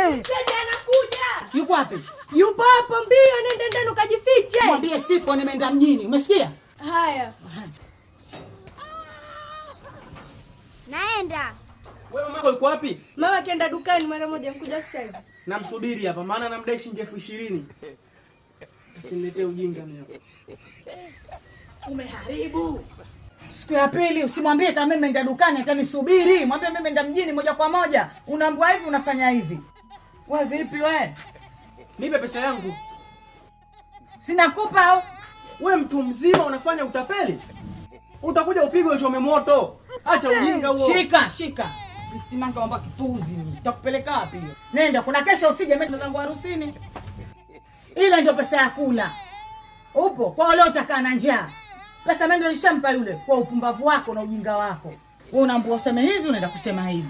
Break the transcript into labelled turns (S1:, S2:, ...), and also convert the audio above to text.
S1: Mteja anakuja.
S2: Yuko wapi?
S1: Yupo hapo, mbio nenda ndani ukajifiche.
S2: Mwambie sipo, nimeenda mjini. Umesikia?
S1: Haya.
S3: Naenda.
S4: Wewe mama yuko wapi?
S1: Mama kaenda dukani mara moja, kuja sasa hivi.
S4: Namsubiri hapa maana namdai shilingi 20,000. Usiniletee ujinga mimi hapa.
S1: Umeharibu.
S2: Siku ya pili usimwambie kama mimi nimeenda dukani atanisubiri. Mwambie mimi nimeenda mjini moja kwa moja. Unaambua hivi unafanya hivi. Wewe vipi wewe?
S4: Nipe pesa yangu.
S2: Sina kupa au?
S4: Wewe mtu mzima unafanya utapeli? Utakuja upigwe uchome moto. Acha ujinga huo.
S2: Shika. Simanga mambo kipuzi. Nitakupeleka wapi hiyo? Nenda, kuna kesho usije mimi zangu harusini. Ile ndio pesa ya kula. Upo kwa leo utakaa na njaa. Pesa mimi ndio nishampa yule kwa upumbavu wako na ujinga wako. Wewe unaambia useme hivi unaenda kusema hivi.